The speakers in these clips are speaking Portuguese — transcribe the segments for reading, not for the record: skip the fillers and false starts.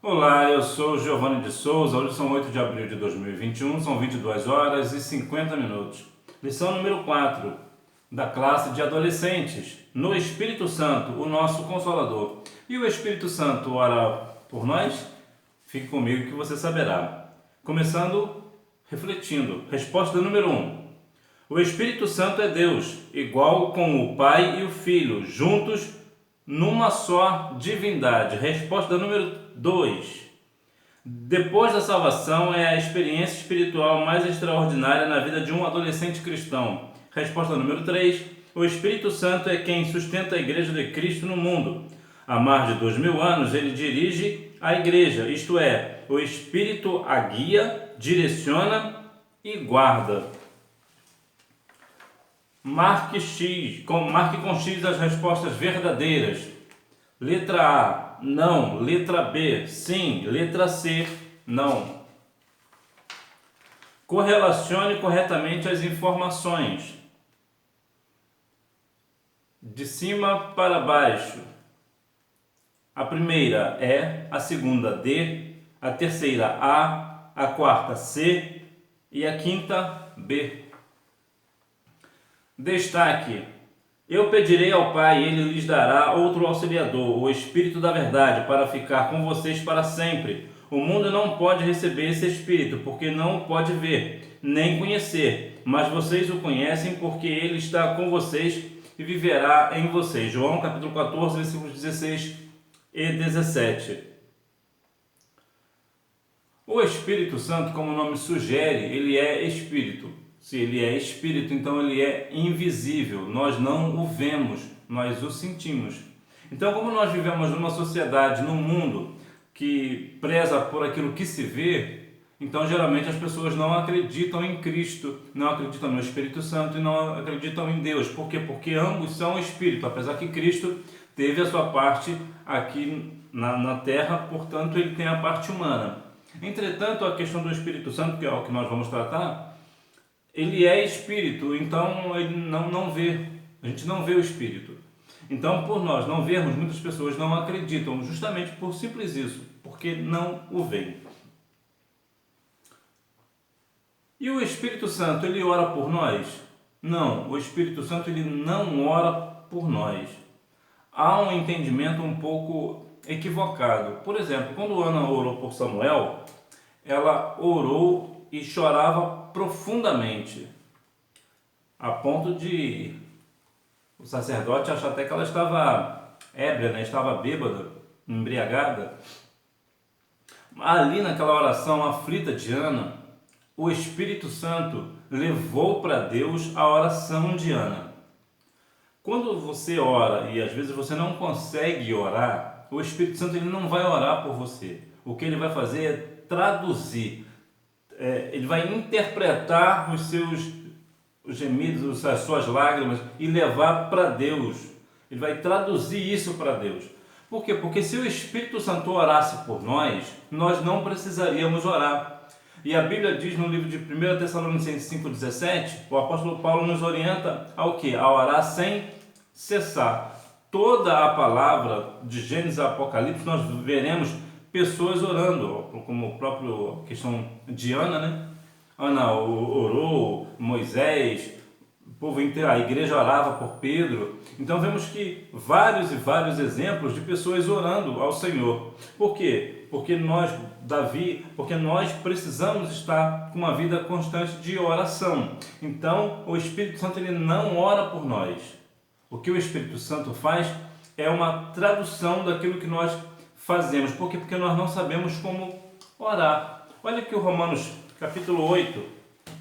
Olá, eu sou Giovanni de Souza. Hoje são 8 de abril de 2021, são 22 horas e 50 minutos. Lição número 4 da classe de adolescentes. No Espírito Santo, o nosso Consolador. E o Espírito Santo ora por nós? Fique comigo que você saberá. Começando, refletindo. Resposta número 1. O Espírito Santo é Deus, igual com o Pai e o Filho, juntos numa só divindade. Resposta número 2. Depois da salvação é a experiência espiritual mais extraordinária na vida de um adolescente cristão. Resposta número 3. O Espírito Santo é quem sustenta a Igreja de Cristo no mundo. Há mais de 2000 anos ele dirige a Igreja, isto é, o Espírito a guia, direciona e guarda. Marque com X as respostas verdadeiras. Letra A, não. Letra B, sim. Letra C, não. Correlacione corretamente as informações. De cima para baixo. A primeira E, a segunda D, a terceira A quarta C e a quinta B. Destaque: eu pedirei ao Pai e Ele lhes dará outro auxiliador, o Espírito da Verdade, para ficar com vocês para sempre. O mundo não pode receber esse Espírito, porque não o pode ver, nem conhecer, mas vocês o conhecem porque Ele está com vocês e viverá em vocês. João capítulo 14, versículos 16 e 17. O Espírito Santo, como o nome sugere, ele é Espírito. Se ele é Espírito, então ele é invisível. Nós não o vemos, nós o sentimos. Então, como nós vivemos numa sociedade, num mundo que preza por aquilo que se vê, então geralmente as pessoas não acreditam em Cristo, não acreditam no Espírito Santo e não acreditam em Deus. Por quê? Porque ambos são Espírito, apesar que Cristo teve a sua parte aqui na Terra, portanto ele tem a parte humana. Entretanto, a questão do Espírito Santo, que é o que nós vamos tratar, ele é Espírito, então ele não vê, a gente não vê o Espírito. Então, por nós não vermos, muitas pessoas não acreditam, justamente por simples isso, porque não o veem. E o Espírito Santo, ele ora por nós? Não, o Espírito Santo ele não ora por nós. Há um entendimento um pouco equivocado. Por exemplo, quando Ana orou por Samuel, ela orou e chorava profundamente, a ponto de o sacerdote achar até que ela estava ébria, estava bêbada, embriagada. Ali naquela oração aflita de Ana, o Espírito Santo levou para Deus a oração de Ana. Quando você ora e às vezes você não consegue orar, o Espírito Santo ele não vai orar por você. O que ele vai fazer é traduzir. Ele vai interpretar os gemidos, as suas lágrimas e levar para Deus. Ele vai traduzir isso para Deus. Por quê? Porque se o Espírito Santo orasse por nós, nós não precisaríamos orar. E a Bíblia diz no livro de 1 Tessalonicenses 5,17, o apóstolo Paulo nos orienta ao quê? A orar sem cessar. Toda a palavra de Gênesis a Apocalipse nós veremos pessoas orando, como a própria questão de Ana, Ana orou, Moisés, o povo inteiro, a igreja orava por Pedro. Então vemos que vários e vários exemplos de pessoas orando ao Senhor. Por quê? Porque nós precisamos estar com uma vida constante de oração. Então o Espírito Santo ele não ora por nós. O que o Espírito Santo faz é uma tradução daquilo que nós fazemos. Por quê? Porque nós não sabemos como orar. Olha que o Romanos capítulo 8,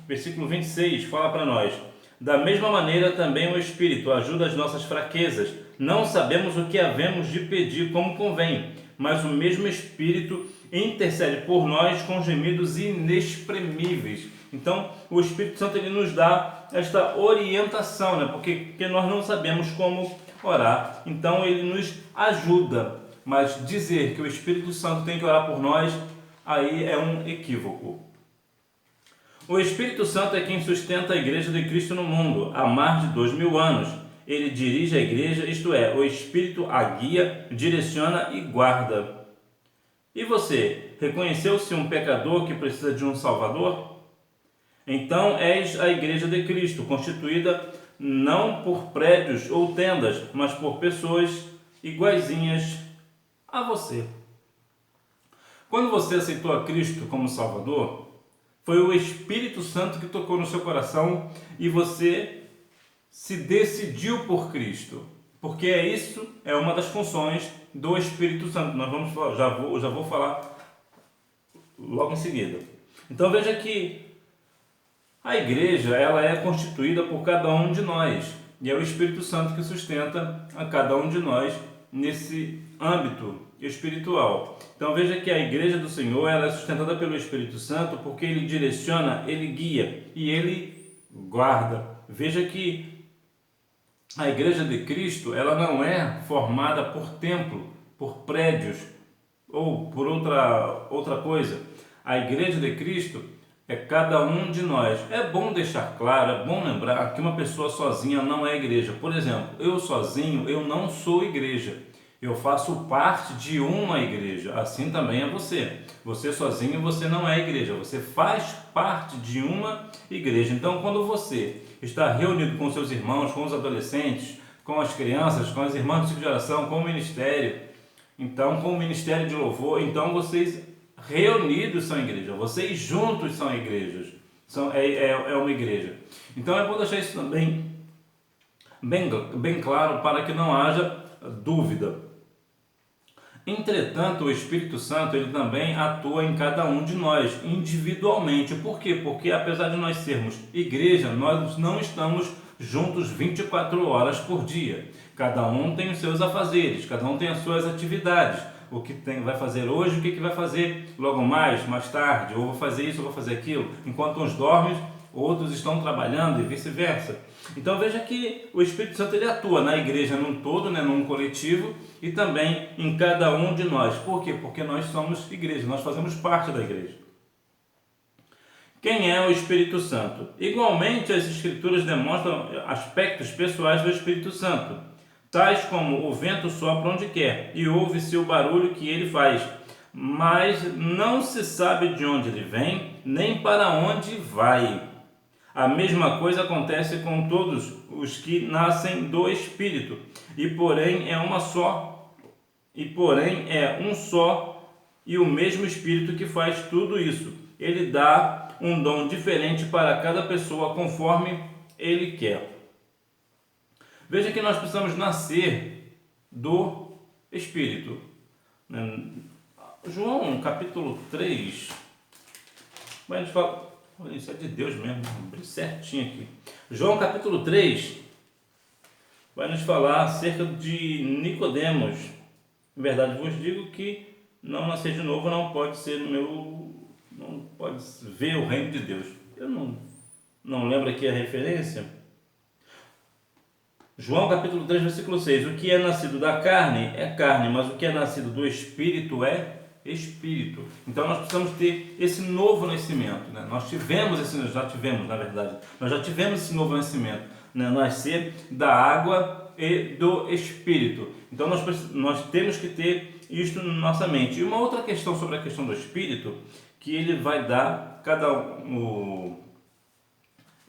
versículo 26 fala para nós: da mesma maneira também o Espírito ajuda as nossas fraquezas. Não sabemos o que havemos de pedir como convém, mas o mesmo Espírito intercede por nós com gemidos inexprimíveis. Então, o Espírito Santo ele nos dá esta orientação, porque nós não sabemos como orar. Então, ele nos ajuda. Mas dizer que o Espírito Santo tem que orar por nós, aí é um equívoco. O Espírito Santo é quem sustenta a Igreja de Cristo no mundo há mais de 2000 anos. Ele dirige a Igreja, isto é, o Espírito a guia, direciona e guarda. E você, reconheceu-se um pecador que precisa de um Salvador? Então és a Igreja de Cristo, constituída não por prédios ou tendas, mas por pessoas iguaizinhas a você. Quando você aceitou a Cristo como Salvador, foi o Espírito Santo que tocou no seu coração e você se decidiu por Cristo. Porque isso é uma das funções do Espírito Santo. Nós vamos falar, já vou falar logo em seguida. Então veja que a igreja, ela é constituída por cada um de nós. E é o Espírito Santo que sustenta a cada um de nós nesse âmbito espiritual. Então veja que a igreja do Senhor, ela é sustentada pelo Espírito Santo porque ele direciona, ele guia e ele guarda. Veja que a igreja de Cristo, ela não é formada por templo, por prédios ou por outra coisa. A igreja de Cristo é cada um de nós. É bom deixar claro, é bom lembrar que uma pessoa sozinha não é igreja. Por exemplo, eu sozinho, eu não sou igreja. Eu faço parte de uma igreja. Assim também é você. Você sozinho, você não é igreja. Você faz parte de uma igreja. Então, quando você está reunido com seus irmãos, com os adolescentes, com as crianças, com as irmãs do ciclo de oração, com o ministério, então, com o ministério de louvor, então vocês reunidos são igreja, vocês juntos são igrejas, é uma igreja. Então é bom deixar isso também bem claro para que não haja dúvida. Entretanto, o Espírito Santo ele também atua em cada um de nós, individualmente. Por quê? Porque apesar de nós sermos igreja, nós não estamos juntos 24 horas por dia. Cada um tem os seus afazeres, cada um tem as suas atividades. O que vai fazer hoje, o que vai fazer logo mais tarde, ou vou fazer isso, ou vou fazer aquilo. Enquanto uns dormem, outros estão trabalhando e vice-versa. Então veja que o Espírito Santo ele atua na igreja num todo, num coletivo e também em cada um de nós. Por quê? Porque nós somos igreja, nós fazemos parte da igreja. Quem é o Espírito Santo? Igualmente, as Escrituras demonstram aspectos pessoais do Espírito Santo, tais como o vento sopra onde quer e ouve-se o barulho que ele faz, mas não se sabe de onde ele vem, nem para onde vai. A mesma coisa acontece com todos os que nascem do Espírito, e porém é um só e o mesmo Espírito que faz tudo isso. Ele dá um dom diferente para cada pessoa conforme ele quer. Veja que nós precisamos nascer do Espírito. João capítulo 3, vai nos falar. Olha, isso é de Deus mesmo, abri certinho aqui. João capítulo 3 vai nos falar acerca de Nicodemos. Em verdade vos digo que não nascer de novo não pode não pode ver o reino de Deus. Eu não lembro aqui a referência. João capítulo 3, versículo 6. O que é nascido da carne é carne, mas o que é nascido do Espírito é Espírito. Então nós precisamos ter esse novo nascimento, né? Nós já tivemos esse novo nascimento, né? Nascer da água e do Espírito. Então nós temos que ter isto na nossa mente. E uma outra questão sobre a questão do Espírito, que ele vai dar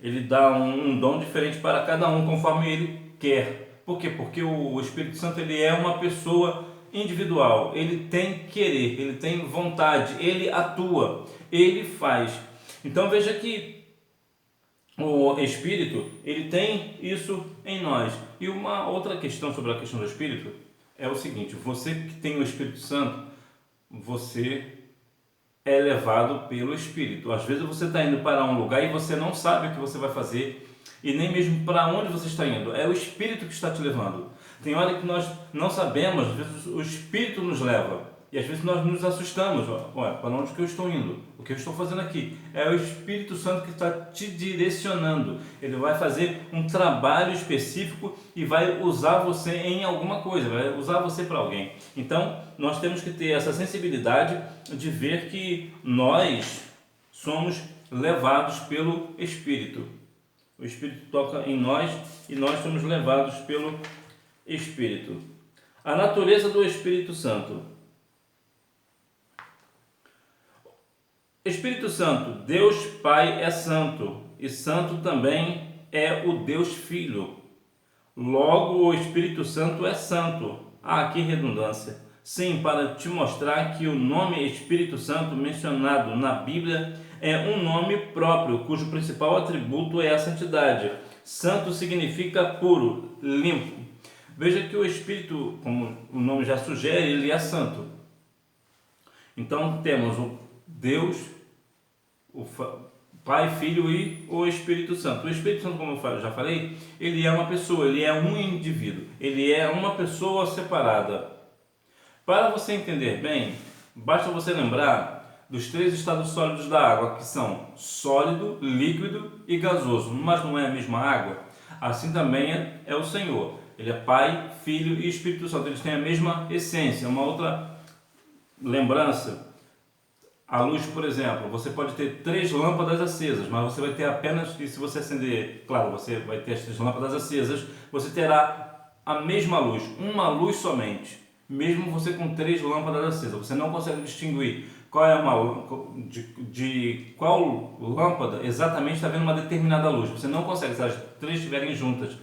ele dá um dom diferente para cada um conforme ele quer. Por quê? Porque o Espírito Santo ele é uma pessoa individual, ele tem querer, ele tem vontade, ele atua, ele faz. Então veja que o Espírito, ele tem isso em nós. E uma outra questão sobre a questão do Espírito é o seguinte: você que tem o Espírito Santo, você é levado pelo Espírito. Às vezes você está indo para um lugar e você não sabe o que você vai fazer e nem mesmo para onde você está indo. É o Espírito que está te levando. Tem hora que nós não sabemos, às vezes o Espírito nos leva. E às vezes nós nos assustamos. Olha, para onde que eu estou indo? O que eu estou fazendo aqui? É o Espírito Santo que está te direcionando. Ele vai fazer um trabalho específico e vai usar você em alguma coisa, vai usar você para alguém. Então, nós temos que ter essa sensibilidade de ver que nós somos levados pelo Espírito. O Espírito toca em nós e nós somos levados pelo Espírito. A natureza do Espírito Santo. Espírito Santo, Deus Pai é santo e santo também é o Deus Filho. Logo, o Espírito Santo é santo. Ah, que redundância! Sim, para te mostrar que o nome Espírito Santo mencionado na Bíblia é um nome próprio, cujo principal atributo é a santidade. Santo significa puro, limpo. Veja que o Espírito, como o nome já sugere, ele é santo. Então temos o Deus, o Pai, Filho e o Espírito Santo. O Espírito Santo, como eu já falei, ele é uma pessoa, ele é um indivíduo, ele é uma pessoa separada. Para você entender bem, basta você lembrar dos 3 estados sólidos da água, que são sólido, líquido e gasoso, mas não é a mesma água? Assim também é o Senhor. Ele é Pai, Filho e Espírito Santo. Eles têm a mesma essência. Uma outra lembrança: a luz, por exemplo, você pode ter 3 lâmpadas acesas, mas você vai ter apenas, e se você acender, claro, você vai ter as 3 lâmpadas acesas, você terá a mesma luz, uma luz somente, mesmo você com 3 lâmpadas acesas. Você não consegue distinguir qual é de qual lâmpada exatamente está vendo uma determinada luz. Você não consegue, se as 3 estiverem juntas.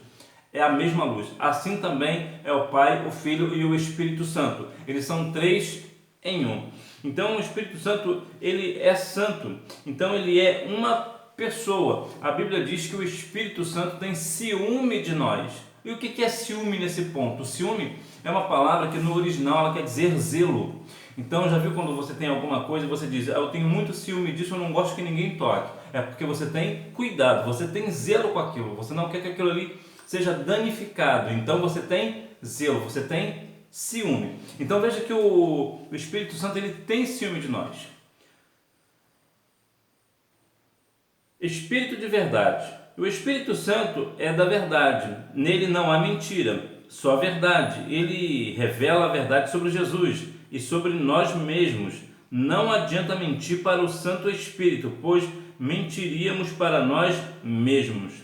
É a mesma luz. Assim também é o Pai, o Filho e o Espírito Santo. Eles são 3 em um. Então o Espírito Santo, ele é santo. Então ele é uma pessoa. A Bíblia diz que o Espírito Santo tem ciúme de nós. E o que é ciúme nesse ponto? O ciúme é uma palavra que no original ela quer dizer zelo. Então já viu quando você tem alguma coisa e você diz: eu tenho muito ciúme disso, eu não gosto que ninguém toque. É porque você tem cuidado, você tem zelo com aquilo. Você não quer que aquilo ali seja danificado. Então você tem zelo, você tem ciúme. Então veja que o Espírito Santo, ele tem ciúme de nós. Espírito de verdade. O Espírito Santo é da verdade. Nele não há mentira, só verdade. Ele revela a verdade sobre Jesus e sobre nós mesmos. Não adianta mentir para o Santo Espírito, pois mentiríamos para nós mesmos.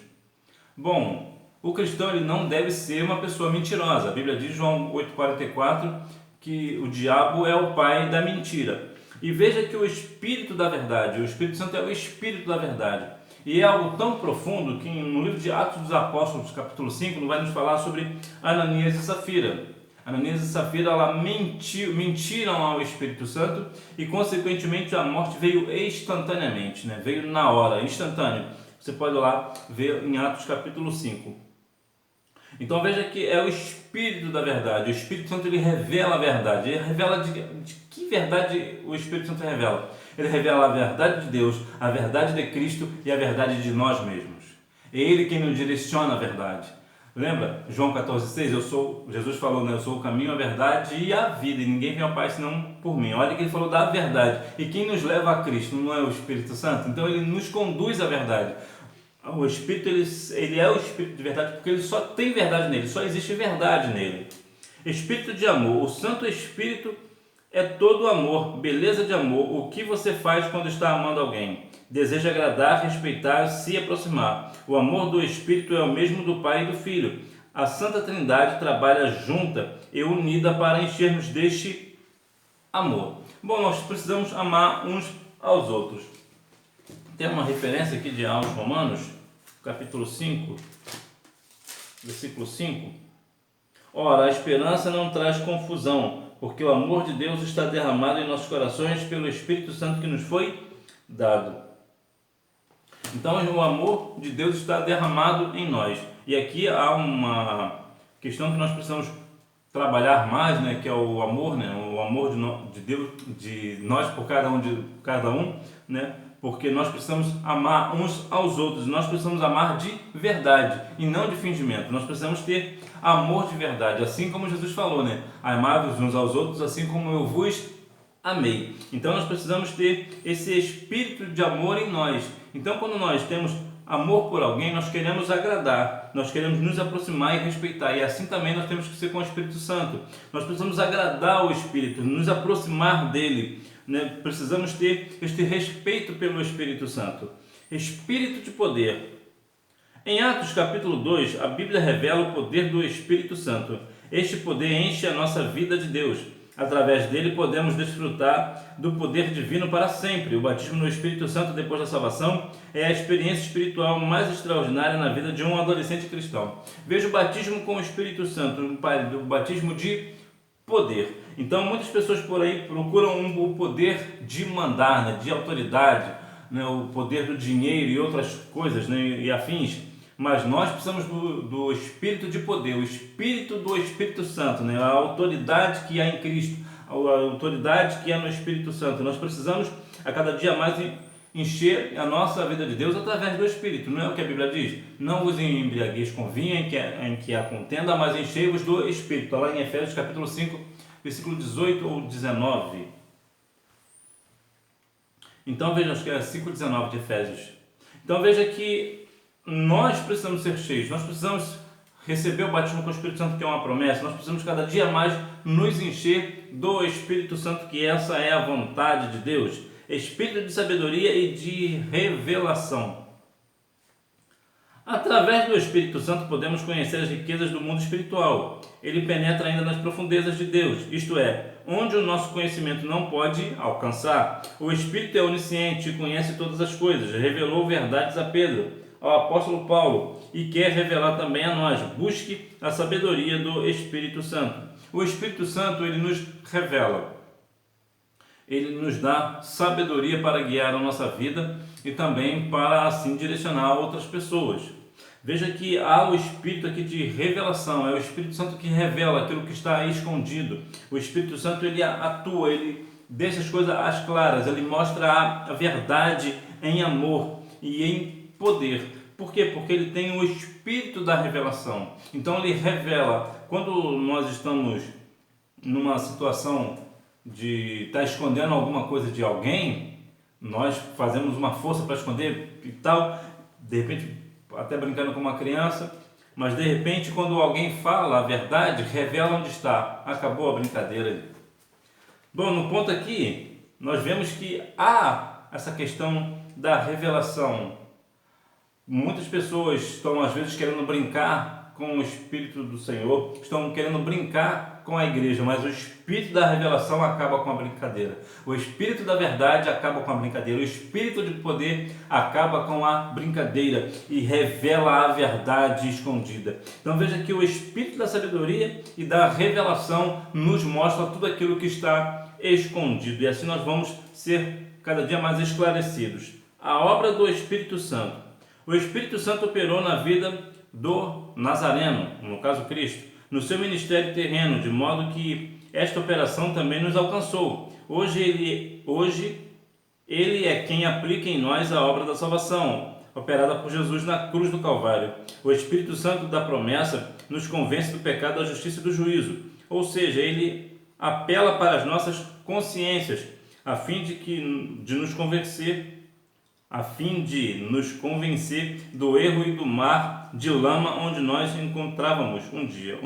Bom, o cristão, ele não deve ser uma pessoa mentirosa. A Bíblia diz, João 8,44, que o diabo é o pai da mentira. E veja que o Espírito da verdade, o Espírito Santo é o Espírito da verdade. E é algo tão profundo que no livro de Atos dos Apóstolos, capítulo 5, vai nos falar sobre Ananias e Safira. Ananias e Safira, ela mentiram ao Espírito Santo e, consequentemente, a morte veio instantaneamente, né? Veio na hora, instantâneo. Você pode ir lá ver em Atos capítulo 5. Então veja que é o Espírito da verdade. O Espírito Santo, ele revela a verdade. Ele revela de que verdade o Espírito Santo revela? Ele revela a verdade de Deus, a verdade de Cristo e a verdade de nós mesmos. É Ele quem nos direciona a verdade. Lembra? João 14,6, Jesus falou, né? Eu sou o caminho, a verdade e a vida, e ninguém vem ao Pai senão por mim. Olha que ele falou da verdade. E quem nos leva a Cristo não é o Espírito Santo? Então ele nos conduz à verdade. O Espírito, ele é o Espírito de verdade, porque ele só tem verdade nele, só existe verdade nele. Espírito de amor. O Santo Espírito é todo amor, beleza de amor. O que você faz quando está amando alguém? Deseja agradar, respeitar, se aproximar. O amor do Espírito é o mesmo do Pai e do Filho. A Santa Trindade trabalha junta e unida para enchermos deste amor. Bom, nós precisamos amar uns aos outros. Tem uma referência aqui de aos Romanos, capítulo 5, versículo 5. Ora, a esperança não traz confusão, porque o amor de Deus está derramado em nossos corações pelo Espírito Santo que nos foi dado. Então, o amor de Deus está derramado em nós. E aqui há uma questão que nós precisamos trabalhar mais, né, que é o amor, né, o amor de Deus, de nós por cada um, né, porque nós precisamos amar uns aos outros, nós precisamos amar de verdade e não de fingimento. Nós precisamos ter amor de verdade, assim como Jesus falou, né, amai-vos uns aos outros, assim como eu vos amei. Então nós precisamos ter esse espírito de amor em nós. Então quando nós temos amor por alguém, nós queremos agradar, nós queremos nos aproximar e respeitar, e assim também nós temos que ser com o Espírito Santo. Nós precisamos agradar o Espírito, nos aproximar dele, né? Precisamos ter este respeito pelo Espírito Santo. Espírito de poder. Em Atos capítulo 2, a Bíblia revela o poder do Espírito Santo. Este poder enche a nossa vida de Deus. através dele podemos desfrutar do poder divino para sempre. O batismo no Espírito Santo depois da salvação é a experiência espiritual mais extraordinária na vida de um adolescente cristão. Veja o batismo com o Espírito Santo, o batismo de poder. Então muitas pessoas por aí procuram o poder de mandar, né, de autoridade, né, o poder do dinheiro e outras coisas, né, e afins. Mas nós precisamos do Espírito de poder, o Espírito do Espírito Santo, né? A autoridade que há em Cristo, a autoridade que há no Espírito Santo. Nós precisamos a cada dia mais encher a nossa vida de Deus através do Espírito. Não é o que a Bíblia diz? Não vos embriagueis com vinho em que há contenda, mas enchei-vos do Espírito. Está lá em Efésios capítulo 5, versículo 18 ou 19. Então veja, acho que é 5,19 de Efésios. Então veja que nós precisamos ser cheios, nós precisamos receber o batismo com o Espírito Santo, que é uma promessa. Nós precisamos cada dia mais nos encher do Espírito Santo, que essa é a vontade de Deus. Espírito de sabedoria e de revelação. Através do Espírito Santo podemos conhecer as riquezas do mundo espiritual. Ele penetra ainda nas profundezas de Deus, isto é, onde o nosso conhecimento não pode alcançar. O Espírito é onisciente e conhece todas as coisas. Revelou verdades a Pedro, ao apóstolo Paulo, e quer revelar também a nós. Busque a sabedoria do Espírito Santo. O Espírito Santo, ele nos revela, ele nos dá sabedoria para guiar a nossa vida e também para assim direcionar outras pessoas. Veja que há o Espírito aqui de revelação, é o Espírito Santo que revela aquilo que está escondido. O Espírito Santo, ele atua, ele deixa as coisas às claras, ele mostra a verdade em amor e em poder. Por quê? Porque ele tem o Espírito da revelação. Então ele revela. Quando nós estamos numa situação de estar escondendo alguma coisa de alguém, nós fazemos uma força para esconder e tal, de repente até brincando com uma criança, mas de repente quando alguém fala a verdade, revela onde está. Acabou a brincadeira. Bom, no ponto aqui, nós vemos que há essa questão da revelação. Muitas pessoas estão às vezes querendo brincar com o Espírito do Senhor, estão querendo brincar com a igreja, mas o Espírito da revelação acaba com a brincadeira. O Espírito da verdade acaba com a brincadeira. O Espírito de poder acaba com a brincadeira e revela a verdade escondida. Então veja que o Espírito da sabedoria e da revelação nos mostra tudo aquilo que está escondido, e assim nós vamos ser cada dia mais esclarecidos. A obra do Espírito Santo. O Espírito Santo operou na vida do Nazareno, no caso Cristo, no seu ministério terreno, de modo que esta operação também nos alcançou. Hoje ele é quem aplica em nós a obra da salvação, operada por Jesus na cruz do Calvário. O Espírito Santo da promessa nos convence do pecado, da justiça e do juízo. Ou seja, ele apela para as nossas consciências, a fim de nos convencer do erro e do mar de lama onde nos encontramos um dia.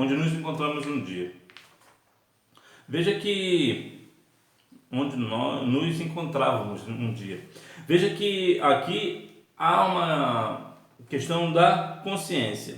Veja que Veja que aqui há uma questão da consciência.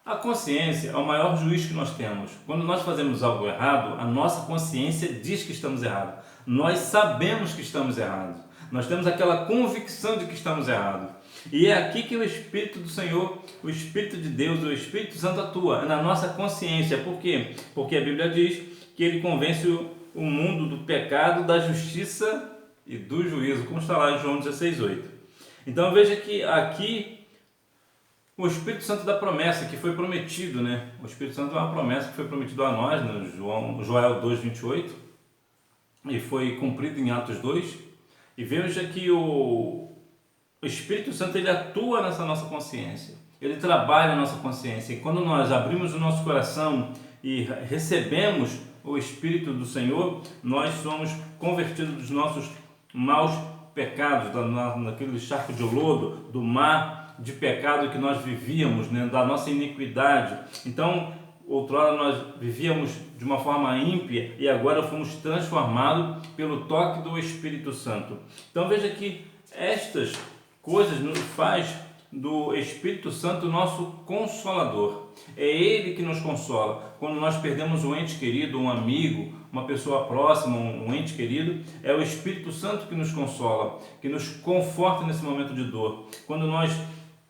A consciência é o maior juiz que nós temos. Quando nós fazemos algo errado, a nossa consciência diz que estamos errados. Nós sabemos que estamos errados. Nós temos aquela convicção de que estamos errados. E é aqui que o Espírito do Senhor, o Espírito de Deus, o Espírito Santo atua, na nossa consciência. Por quê? Porque a Bíblia diz que ele convence o mundo do pecado, da justiça e do juízo, como está lá em João 16:8. Então veja que aqui o Espírito Santo da promessa que foi prometido, né? O Espírito Santo é uma promessa que foi prometido a nós, no Joel 2:28, e foi cumprido em Atos 2. E veja que o Espírito Santo, ele atua nessa nossa consciência, ele trabalha a nossa consciência, e quando nós abrimos o nosso coração e recebemos o Espírito do Senhor, nós somos convertidos dos nossos maus pecados, daquele charco de lodo, do mar de pecado que nós vivíamos, né, da nossa iniquidade. Então, outrora nós vivíamos de uma forma ímpia e agora fomos transformados pelo toque do Espírito Santo. Então veja que estas coisas nos faz do Espírito Santo, nosso Consolador. É Ele que nos consola. Quando nós perdemos um ente querido, um amigo, uma pessoa próxima, um ente querido, é o Espírito Santo que nos consola, que nos conforta nesse momento de dor. Quando nós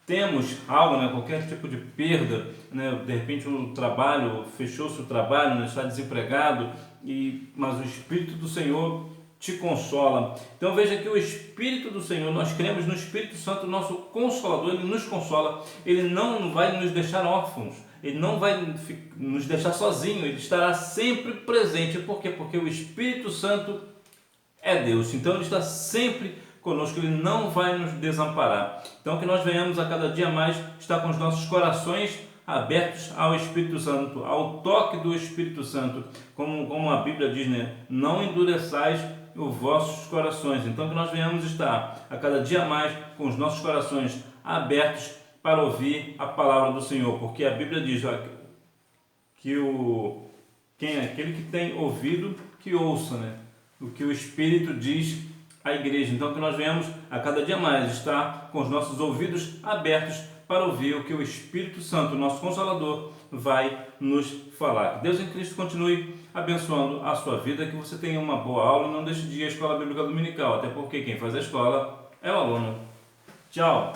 temos algo, né, qualquer tipo de perda, né, de repente o trabalho, fechou-se o trabalho, né, está desempregado, mas o Espírito do Senhor te consola. Então veja que o Espírito do Senhor, nós cremos no Espírito Santo, nosso Consolador, Ele nos consola, Ele não vai nos deixar órfãos, Ele não vai nos deixar sozinhos, Ele estará sempre presente. Por quê? Porque o Espírito Santo é Deus, então Ele está sempre conosco, Ele não vai nos desamparar. Então que nós venhamos a cada dia mais estar com os nossos corações abertos ao Espírito Santo, ao toque do Espírito Santo, como a Bíblia diz, né? Não endureçais os vossos corações. Então que nós venhamos estar a cada dia mais com os nossos corações abertos para ouvir a palavra do Senhor, porque a Bíblia diz que aquele que tem ouvido, que ouça, né? O que o Espírito diz à igreja. Então que nós venhamos a cada dia mais estar com os nossos ouvidos abertos para ouvir o que o Espírito Santo, nosso Consolador, vai nos falar. Que Deus em Cristo continue abençoando a sua vida, que você tenha uma boa aula e não deixe de ir à Escola Bíblica Dominical, até porque quem faz a escola é o aluno. Tchau!